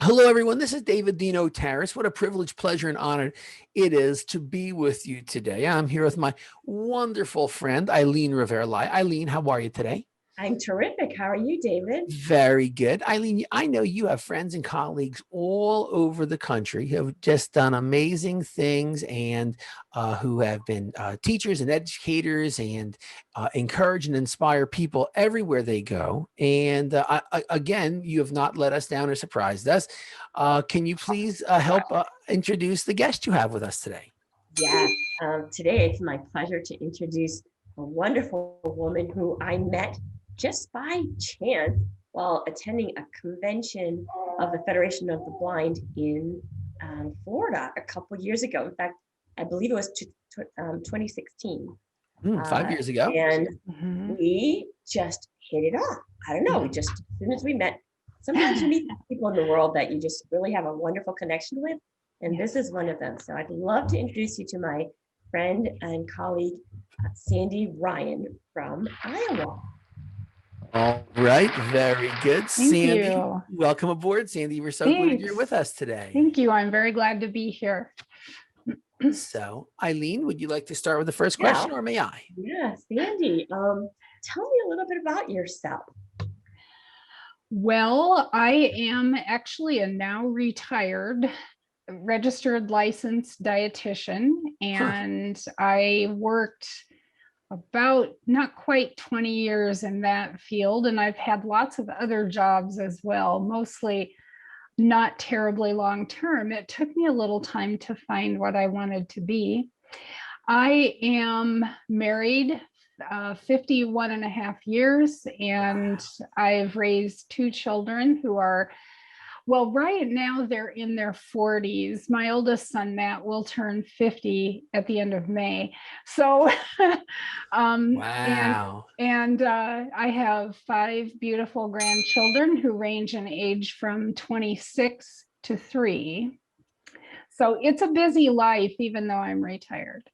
Hello, everyone. This is David Dino Terrace. What a privilege, pleasure, and honor it is to be with you today. I'm here with my wonderful friend, Eileen Rivera-Lai. Eileen, how are you today? I'm terrific. How are you, David? Very good. Eileen, I know you have friends and colleagues all over the country who have just done amazing things and who have been teachers and educators and encourage and inspire people everywhere they go. And again, you have not let us down or surprised us. Can you please help introduce the guest you have with us today? Yes. Today it's my pleasure to introduce a wonderful woman who I met just by chance while attending a convention of the Federation of the Blind in Florida a couple years ago. In fact, I believe it was 2016. 5 years ago. And we just hit it off. I don't know. As soon as we met, sometimes you meet people in the world that you just really have a wonderful connection with. And this is one of them. So I'd love to introduce you to my friend and colleague, Sandi Ryan from Iowa. All right, very good. Thank Sandi, you. welcome aboard. Sandi, we're so glad you're with us today. Thank you. I'm very glad to be here. So, Eileen, would you like to start with the first question, or may I? Yeah, Sandi, tell me a little bit about yourself. Well, I am actually a now retired registered licensed dietitian, and I worked about not quite 20 years in that field, and I've had lots of other jobs as well, mostly not terribly long term. It took me a little time to find what I wanted to be. I am married 51 and a half years, and I've raised two children who are, well, right now they're in their 40s. My oldest son, Matt, will turn 50 at the end of May. So, wow. And I have 5 beautiful grandchildren who range in age from 26 to 3. So it's a busy life, even though I'm retired.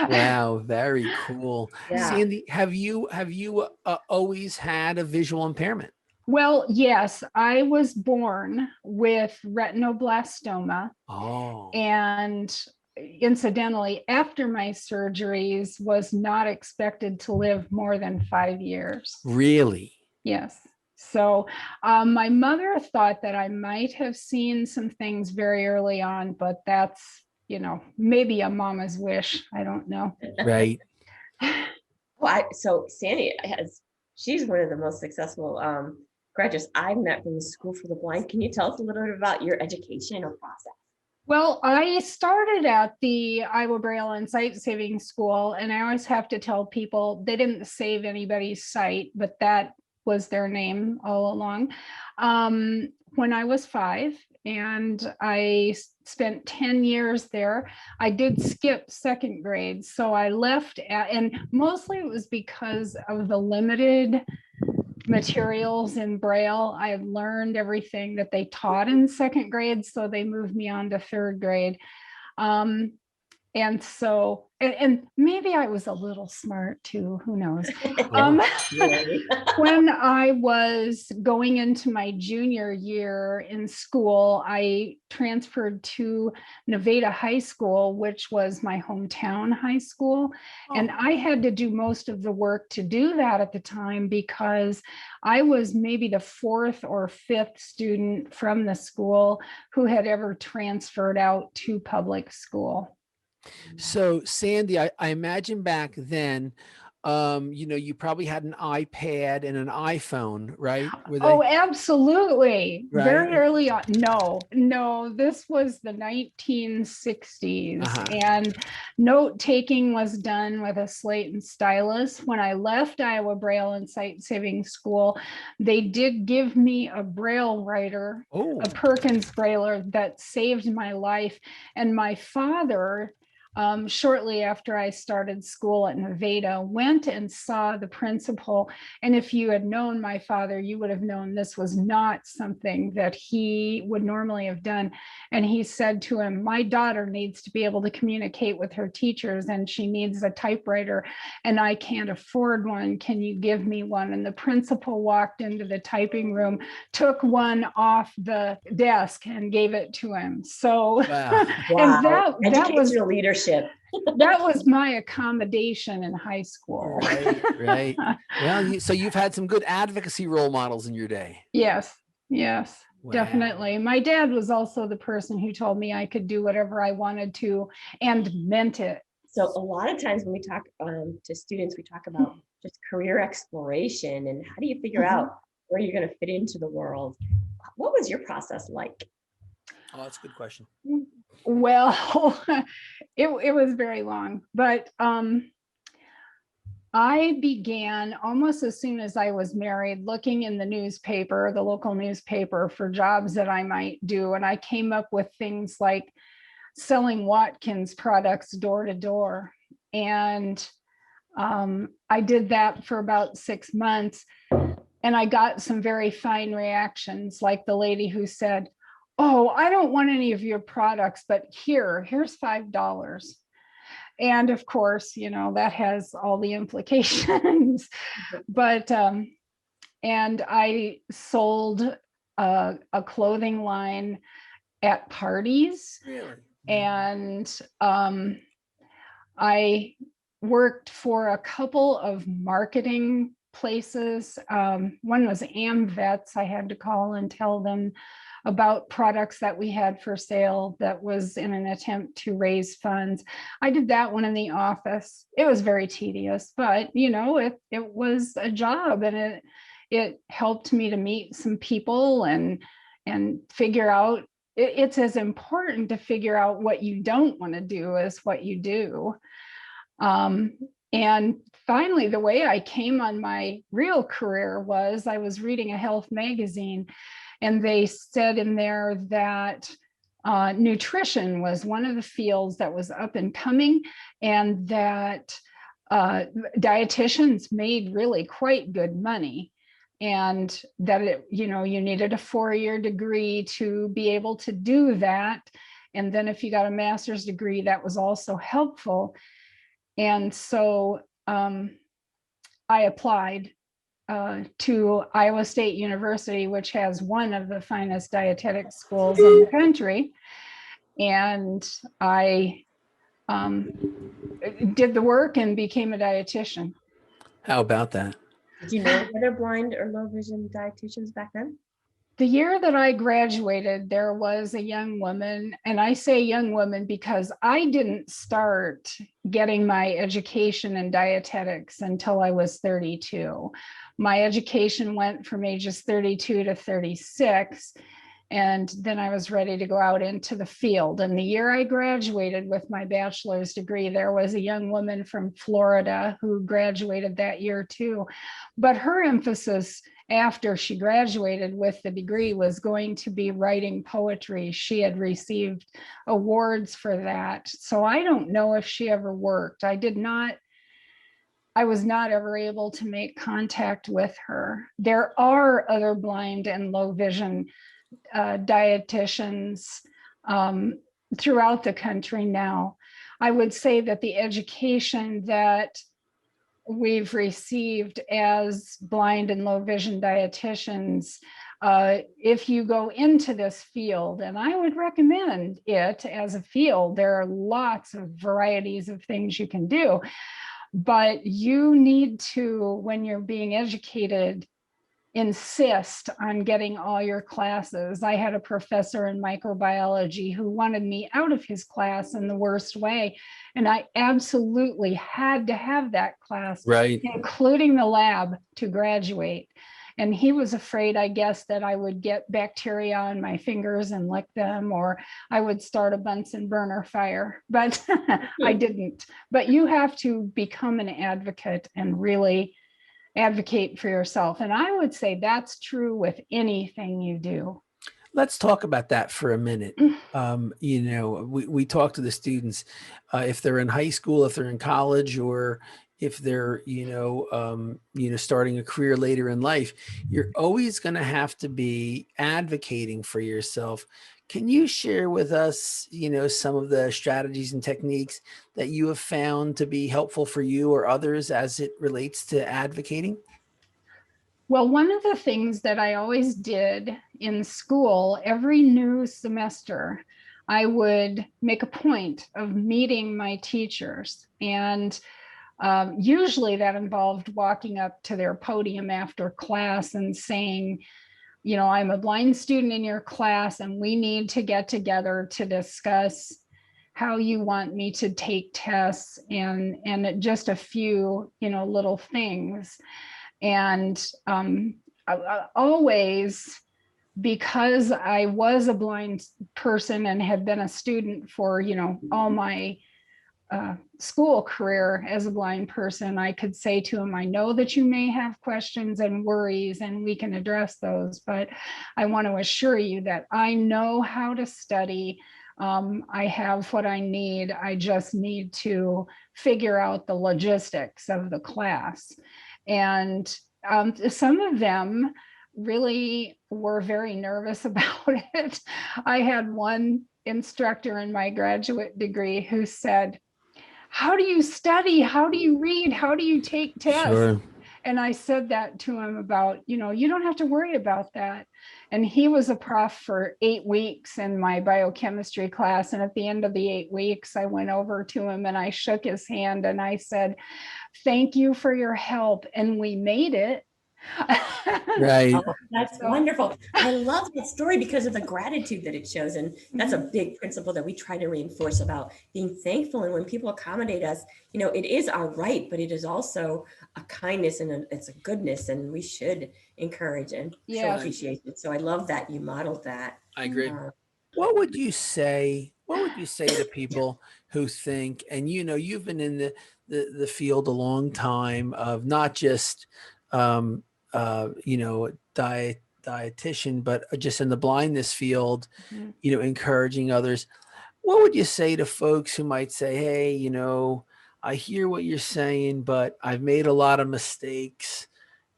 Wow, very cool. Yeah. Sandi, have you always had a visual impairment? Well, yes, I was born with retinoblastoma. Oh. And incidentally, after my surgeries, was not expected to live more than 5 years. Really? Yes. So my mother thought that I might have seen some things very early on, but that's, maybe a mama's wish. I don't know. Right. So Sandi she's one of the most successful graduates I've met from the School for the Blind. Can you tell us a little bit about your educational process? Well, I started at the Iowa Braille and Sight Saving School, and I always have to tell people they didn't save anybody's sight, but that was their name all along. When I was 5, and I spent 10 years there. I did skip 2nd grade, so I left, and mostly it was because of the limited materials in Braille. I had learned everything that they taught in 2nd grade, so they moved me on to 3rd grade. And so, and maybe I was a little smart too, who knows? When I was going into my junior year in school, I transferred to Nevada High School, which was my hometown high school. And I had to do most of the work to do that at the time because I was maybe the 4th or 5th student from the school who had ever transferred out to public school. So Sandi, I imagine back then, you probably had an iPad and an iPhone, right? Oh, absolutely. Right? Very early on. No, this was the 1960s, and note taking was done with a slate and stylus. When I left Iowa Braille and Sight Saving School, they did give me a Braille writer, a Perkins Brailler that saved my life. And my father shortly after I started school at Nevada, went and saw the principal. And if you had known my father, you would have known this was not something that he would normally have done. And he said to him, my daughter needs to be able to communicate with her teachers, and she needs a typewriter, and I can't afford one. Can you give me one? And the principal walked into the typing room, took one off the desk and gave it to him. So, Wow. and Wow. that was Educational leadership. that was my accommodation in high school. Right, right. Well, so you've had some good advocacy role models in your day. Yes, yes, Wow. definitely. My dad was also the person who told me I could do whatever I wanted to, and meant it. So a lot of times when we talk to students, we talk about just career exploration and how do you figure out where you're going to fit into the world. What was your process like? Oh, that's a good question. Well, it was very long, but I began almost as soon as I was married, looking in the newspaper, the local newspaper, for jobs that I might do. And I came up with things like selling Watkins products door to door. And I did that for about 6 months. And I got some very fine reactions, like the lady who said, oh, I don't want any of your products, but here's $5. And of course, that has all the implications. But, and I sold a clothing line at parties. Really? And I worked for a couple of marketing places. One was AmVets. I had to call and tell them about products that we had for sale that was in an attempt to raise funds. I did that one in the office. It was very tedious, but it was a job, and it helped me to meet some people and figure out it's as important to figure out what you don't want to do as what you do. And finally, the way I came on my real career was I was reading a health magazine, and they said in there that nutrition was one of the fields that was up and coming, and that dietitians made really quite good money, and that you needed a 4-year degree to be able to do that. And then if you got a master's degree, that was also helpful. And so I applied to Iowa State University, which has one of the finest dietetic schools in the country. And I did the work and became a dietitian. How about that? Did you know other blind or low vision dietitians back then? The year that I graduated, there was a young woman, and I say young woman because I didn't start getting my education in dietetics until I was 32. My education went from ages 32 to 36, and then I was ready to go out into the field. And the year I graduated with my bachelor's degree, there was a young woman from Florida who graduated that year too. But her emphasis after she graduated with the degree was going to be writing poetry. She had received awards for that. So I don't know if she ever worked. I was not ever able to make contact with her. There are other blind and low vision dietitians throughout the country now. I would say that the education that we've received as blind and low vision dietitians, if you go into this field, and I would recommend it as a field, there are lots of varieties of things you can do, but you need to, when you're being educated, insist on getting all your classes. I had a professor in microbiology who wanted me out of his class in the worst way. And I absolutely had to have that class, Right. including the lab, to graduate. And he was afraid, I guess, that I would get bacteria on my fingers and lick them, or I would start a Bunsen burner fire, but I didn't. But you have to become an advocate and really advocate for yourself. And I would say that's true with anything you do. let's talk about that for a minute. You know, we talk to the students, if they're in high school, if they're in college, or if they're, starting a career later in life, you're always going to have to be advocating for yourself. Can you share with us, some of the strategies and techniques that you have found to be helpful for you or others as it relates to advocating? Well, one of the things that I always did in school, every new semester, I would make a point of meeting my teachers. And usually that involved walking up to their podium after class and saying, I'm a blind student in your class, and we need to get together to discuss how you want me to take tests, and just a few, little things. And always, because I was a blind person and had been a student for, all my school career as a blind person, I could say to him, I know that you may have questions and worries, and we can address those, but I want to assure you that I know how to study. I have what I need. I just need to figure out the logistics of the class. And some of them really were very nervous about it. I had one instructor in my graduate degree who said, how do you study? How do you read? How do you take tests? Sure. And I said that to him about, you don't have to worry about that. And he was a prof for 8 weeks in my biochemistry class. And at the end of the 8 weeks, I went over to him and I shook his hand and I said, thank you for your help. And we made it. Right. Oh, that's wonderful. I love that story because of the gratitude that it shows. And that's a big principle that we try to reinforce about being thankful. And when people accommodate us, it is our right, but it is also a kindness and it's a goodness, and we should encourage and show appreciation. So I love that you modeled that. I agree. What would you say? What would you say to people who think, and you've been in the field a long time, of not just dietitian, but just in the blindness field, encouraging others. What would you say to folks who might say, hey, I hear what you're saying, but I've made a lot of mistakes,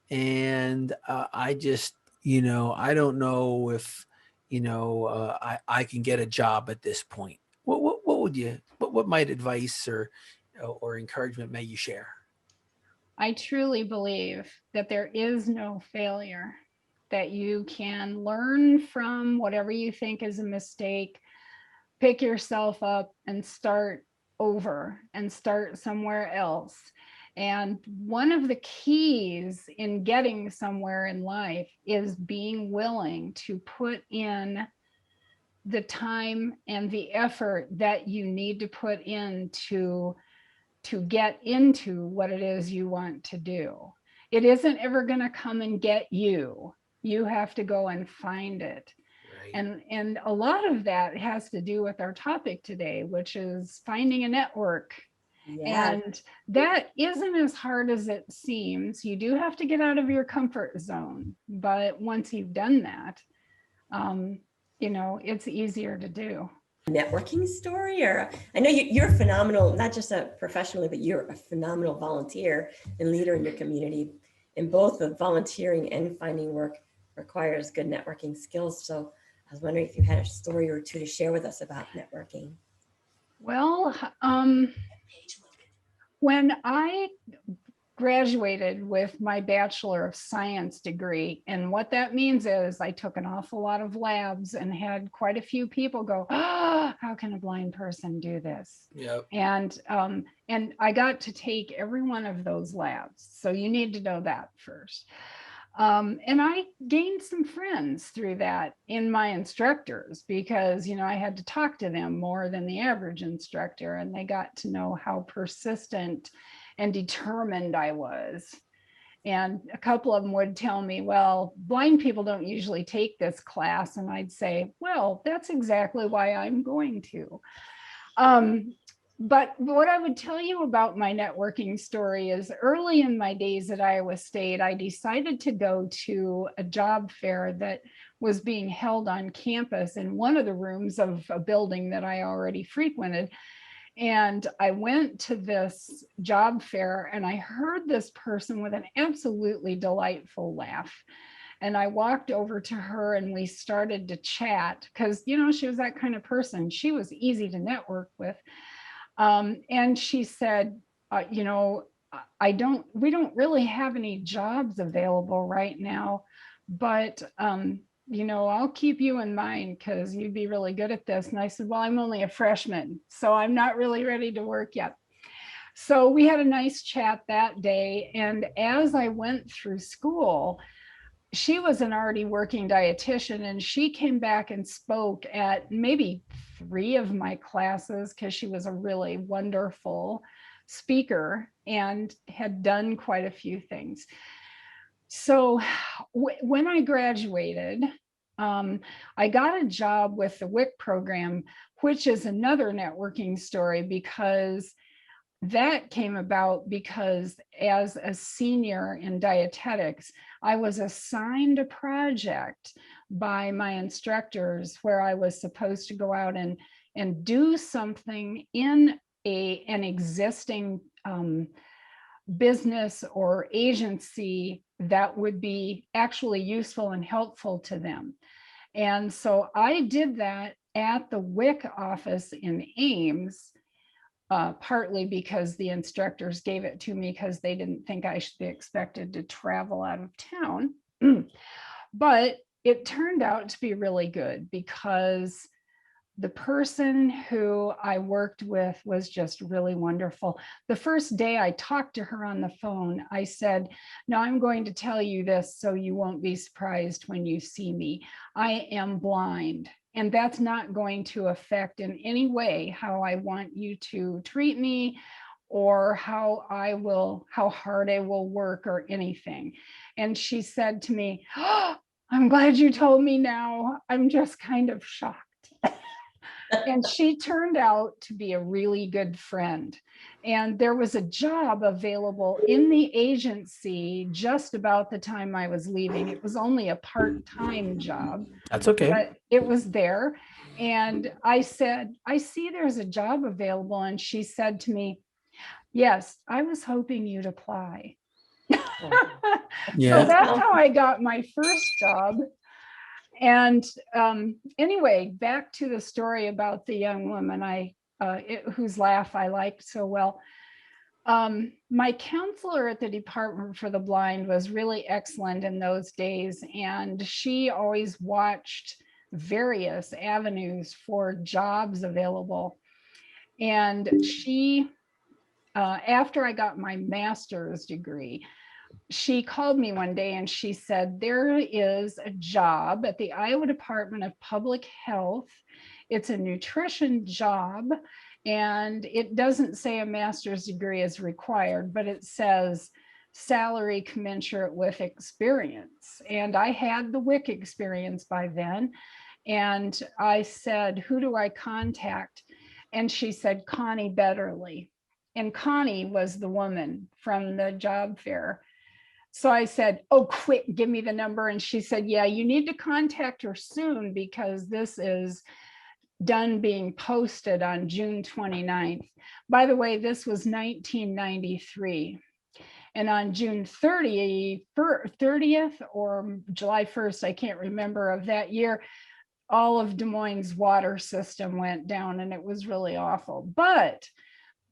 and I just, I don't know if, I can get a job at this point. What would you, what might advice or encouragement may you share? I truly believe that there is no failure, that you can learn from whatever you think is a mistake, pick yourself up and start over and start somewhere else. And one of the keys in getting somewhere in life is being willing to put in the time and the effort that you need to put in to get into what it is you want to do. It isn't ever going to come and get you. You have to go and find it. Right. And a lot of that has to do with our topic today, which is finding a network. Yeah. And that isn't as hard as it seems. You do have to get out of your comfort zone, but once you've done that, it's easier to do. Networking story? Or I know you're phenomenal, not just a professionally, but you're a phenomenal volunteer and leader in your community, and both the volunteering and finding work requires good networking skills. So I was wondering if you had a story or two to share with us about networking. Well, when I graduated with my Bachelor of Science degree, and what that means is I took an awful lot of labs and had quite a few people go, oh, how can a blind person do this? Yep. And I got to take every one of those labs. So you need to know that first. And I gained some friends through that in my instructors, because, I had to talk to them more than the average instructor, and they got to know how persistent and determined I was. And a couple of them would tell me, well, blind people don't usually take this class. And I'd say, well, that's exactly why I'm going to. But what I would tell you about my networking story is early in my days at Iowa State, I decided to go to a job fair that was being held on campus in one of the rooms of a building that I already frequented. And I went to this job fair and I heard this person with an absolutely delightful laugh. And I walked over to her and we started to chat because, you know, she was that kind of person. She was easy to network with. And she said, you know, we don't really have any jobs available right now, but, you know, I'll keep you in mind because you'd be really good at this. And I said, well, I'm only a freshman, so I'm not really ready to work yet. So we had a nice chat that day. And as I went through school, she was an already working dietitian and she came back and spoke at maybe 3 of my classes because she was a really wonderful speaker and had done quite a few things. So when I graduated, I got a job with the WIC program, which is another networking story because that came about because as a senior in dietetics, I was assigned a project by my instructors where I was supposed to go out and do something in an existing business or agency that would be actually useful and helpful to them. And so I did that at the WIC office in Ames. Partly because the instructors gave it to me because they didn't think I should be expected to travel out of town. But it turned out to be really good because the person who I worked with was just really wonderful. The first day I talked to her on the phone, I said, now I'm going to tell you this so you won't be surprised when you see me. I am blind. And that's not going to affect in any way how I want you to treat me or how hard I will work or anything. And she said to me, oh, I'm glad you told me now. I'm just kind of shocked. And she turned out to be a really good friend. And there was a job available in the agency just about the time I was leaving. It was only a part-time job. That's okay. But it was there. And I said, I see there's a job available. And she said to me, yes, I was hoping you'd apply. Yeah. So that's how I got my first job. And anyway, back to the story about the young woman whose laugh I liked so well. My counselor at the Department for the Blind was really excellent in those days, and she always watched various avenues for jobs available. And she, after I got my master's degree, she called me one day and she said, there is a job at the Iowa Department of Public Health. It's a nutrition job. And it doesn't say a master's degree is required, but it says salary commensurate with experience. And I had the WIC experience by then. And I said, who do I contact? And she said, Connie Betterly. And Connie was the woman from the job fair. So I said, oh, quick, give me the number. And she said, yeah, you need to contact her soon because this is done being posted on June 29th. By the way, this was 1993. And on June 30th or July 1st, I can't remember, of that year, all of Des Moines' water system went down and it was really awful. But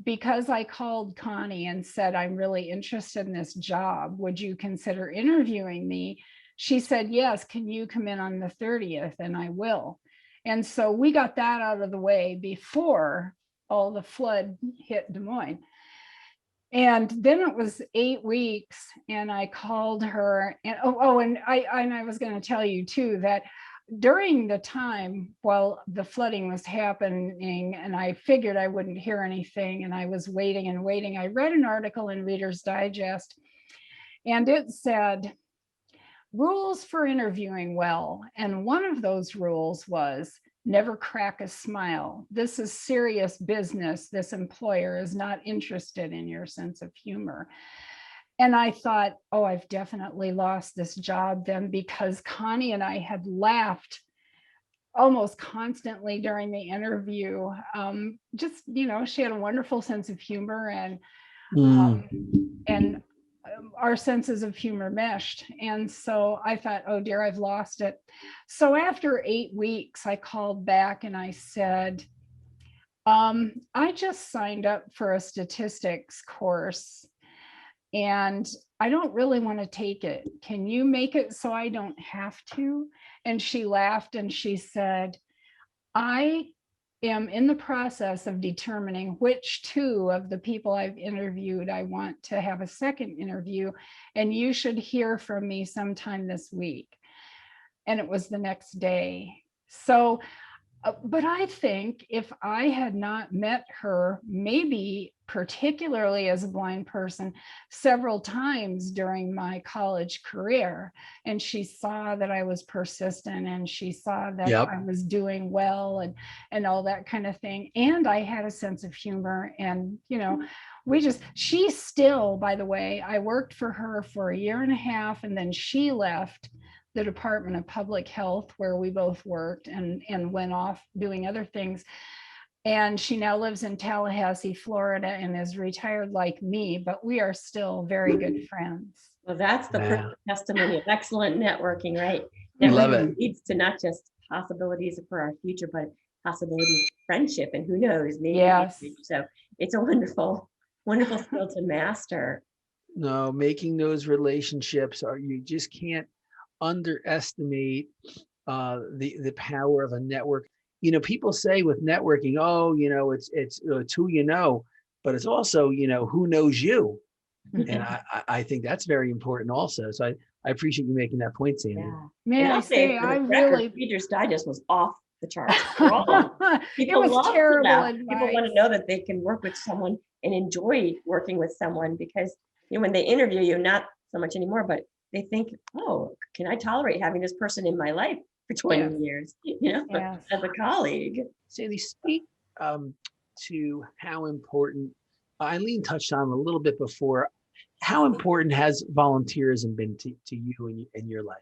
because I called Connie and said, I'm really interested in this job, would you consider interviewing me? She said, yes, can you come in on the 30th? And I will. And so we got that out of the way before all the flood hit Des Moines. And then it was 8 weeks and I called her and and I was going to tell you too that during the time while the flooding was happening and I figured I wouldn't hear anything and I was waiting and waiting, I read an article in Reader's Digest and it said rules for interviewing well. And one of those rules was never crack a smile. This is serious business. This employer is not interested in your sense of humor. And I thought, oh, I've definitely lost this job then, because Connie and I had laughed almost constantly during the interview. Just, she had a wonderful sense of humor, and Mm. our senses of humor meshed. And so I thought, oh dear, I've lost it. So after 8 weeks, I called back and I said, I just signed up for a statistics course and I don't really want to take it. Can you make it so I don't have to? And she laughed and she said, I am in the process of determining which 2 of the people I've interviewed I want to have a second interview, and you should hear from me sometime this week. And it was the next day. So, but I think if I had not met her, maybe particularly as a blind person, several times during my college career, and she saw that I was persistent and she saw that Yep. I was doing well and all that kind of thing. And I had a sense of humor, and, she still, by the way, I worked for her for 1.5 years, and then she left the Department of Public Health, where we both worked, and went off doing other things. And she now lives in Tallahassee, Florida, and is retired like me, but we are still very good friends. Well, that's the perfect testimony of excellent networking, right? I love it. Leads to not just possibilities for our future, but possibilities of friendship, and who knows, maybe. Yes. So it's a wonderful skill to master. No, making those relationships you just can't underestimate the power of a network. People say with networking, oh, it's who you know, but it's also, who knows you. And I think that's very important also. So I appreciate you making that point, Sandy. Yeah. May I say, I really, Reader's Digest was off the charts. it was terrible advice. People want to know that they can work with someone and enjoy working with someone, because when they interview you, not so much anymore, but they think, oh, can I tolerate having this person in my life for 20 years, as a colleague? Sandy, speak to how important, Eileen touched on a little bit before, how important has volunteerism been to you in your life?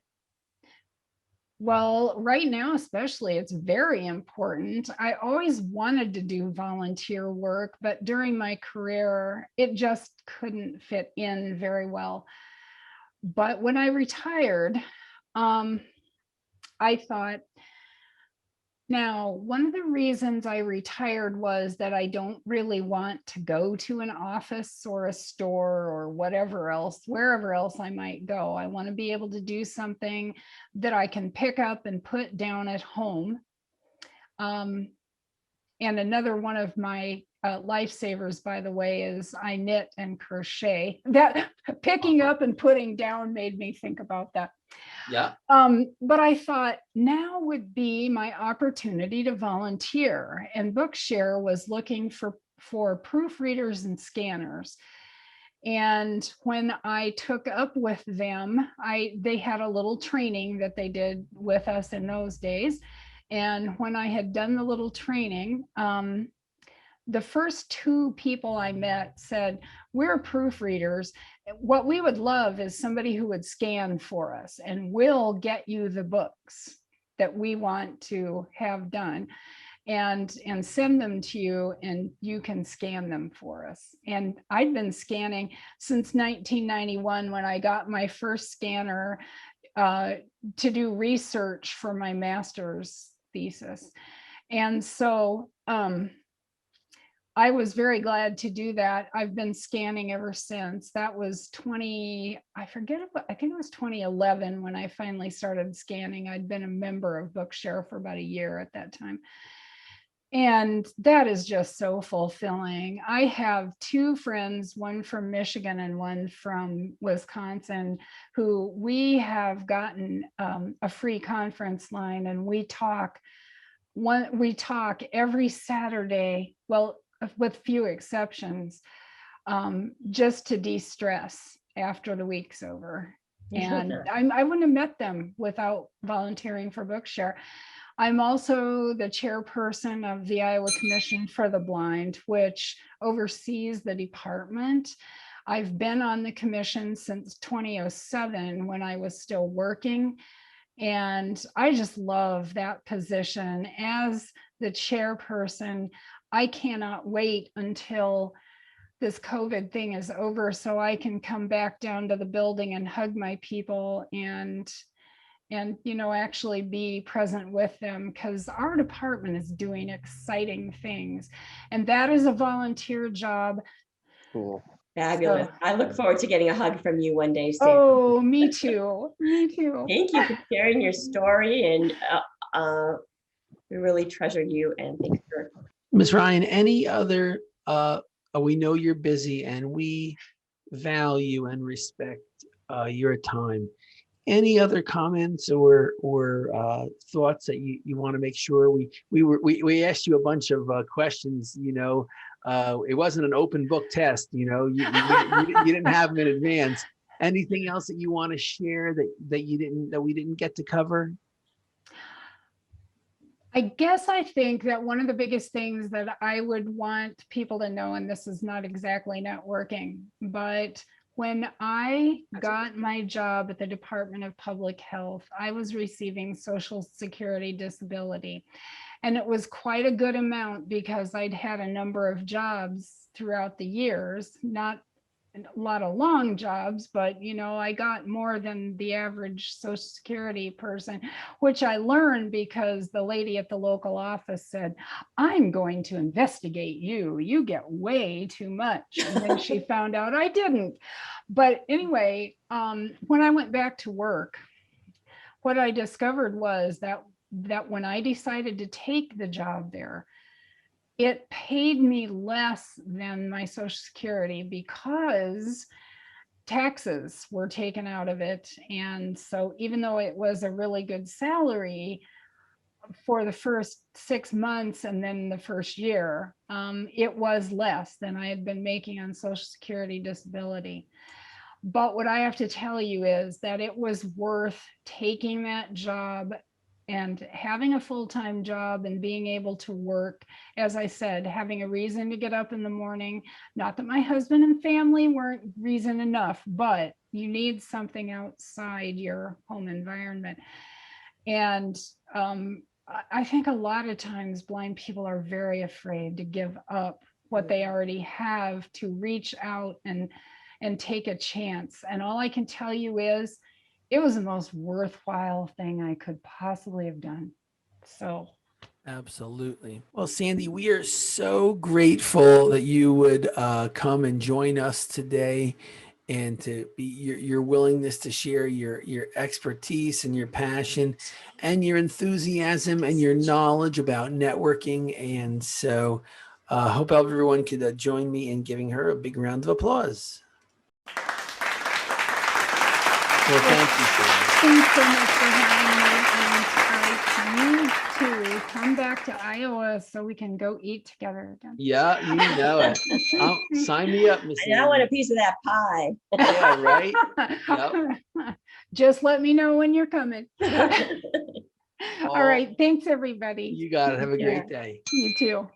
Well, right now, especially, it's very important. I always wanted to do volunteer work, but during my career, it just couldn't fit in very well. But when I retired, I thought, now, one of the reasons I retired was that I don't really want to go to an office or a store or whatever else, wherever else I might go. I want to be able to do something that I can pick up and put down at home. And another one of my lifesavers, by the way, is I knit and crochet. That picking up and putting down made me think about that. Yeah. But I thought now would be my opportunity to volunteer, and Bookshare was looking for proofreaders and scanners. And when I took up with them, they had a little training that they did with us in those days. And when I had done the little training, the first 2 people I met said, we're proofreaders. What we would love is somebody who would scan for us, and we'll get you the books that we want to have done and send them to you, and you can scan them for us. And I'd been scanning since 1991, when I got my first scanner to do research for my master's thesis. And so I was very glad to do that. I've been scanning ever since. That was I think it was 2011 when I finally started scanning. I'd been a member of Bookshare for about 1 year at that time. And that is just so fulfilling. I have 2 friends, one from Michigan and one from Wisconsin, who we have gotten a free conference line, and we talk every Saturday, well, with few exceptions, just to de-stress after the week's over. And I wouldn't have met them without volunteering for Bookshare. I'm also the chairperson of the Iowa Commission for the Blind, which oversees the department. I've been on the commission since 2007 when I was still working. And I just love that position as the chairperson. I cannot wait until this COVID thing is over so I can come back down to the building and hug my people and actually be present with them, because our department is doing exciting things. And that is a volunteer job. Cool. Fabulous. So, I look forward to getting a hug from you one day, Sandi. oh, me too. Me too. Thank you for sharing your story, and we really treasure you, and thanks for. Ms. Ryan, any other, we know you're busy and we value and respect your time. Any other comments or thoughts that you want to make sure we asked you a bunch of questions, it wasn't an open book test, you didn't have them in advance. Anything else that you want to share that we didn't get to cover? I guess I think that one of the biggest things that I would want people to know, and this is not exactly networking, but when I got my job at the Department of Public Health, I was receiving Social Security disability. And it was quite a good amount because I'd had a number of jobs throughout the years, not a lot of long jobs, but I got more than the average Social Security person, which I learned because the lady at the local office said, "I'm going to investigate you. You get way too much." And then she found out I didn't. But anyway, when I went back to work, what I discovered was that when I decided to take the job there, it paid me less than my Social Security because taxes were taken out of it. And so even though it was a really good salary for the first 6 months and then the first year, it was less than I had been making on Social Security disability. But what I have to tell you is that it was worth taking that job and having a full-time job and being able to work, as I said, having a reason to get up in the morning. Not that my husband and family weren't reason enough, but you need something outside your home environment. And I think a lot of times blind people are very afraid to give up what they already have to reach out and take a chance. And all I can tell you is it was the most worthwhile thing I could possibly have done. So. Absolutely. Well, Sandi, we are so grateful that you would come and join us today, and to be your willingness to share your expertise and your passion and your enthusiasm and your knowledge about networking. And so hope everyone could join me in giving her a big round of applause. Well, thank you, Sandi. Thanks so much for having me. And I need to come back to Iowa so we can go eat together again. Yeah, you know it. Sign me up, Miss. And I want a piece of that pie. Yeah, right. Yep. Just let me know when you're coming. All right. Thanks, everybody. You got it. Have a great day. You too.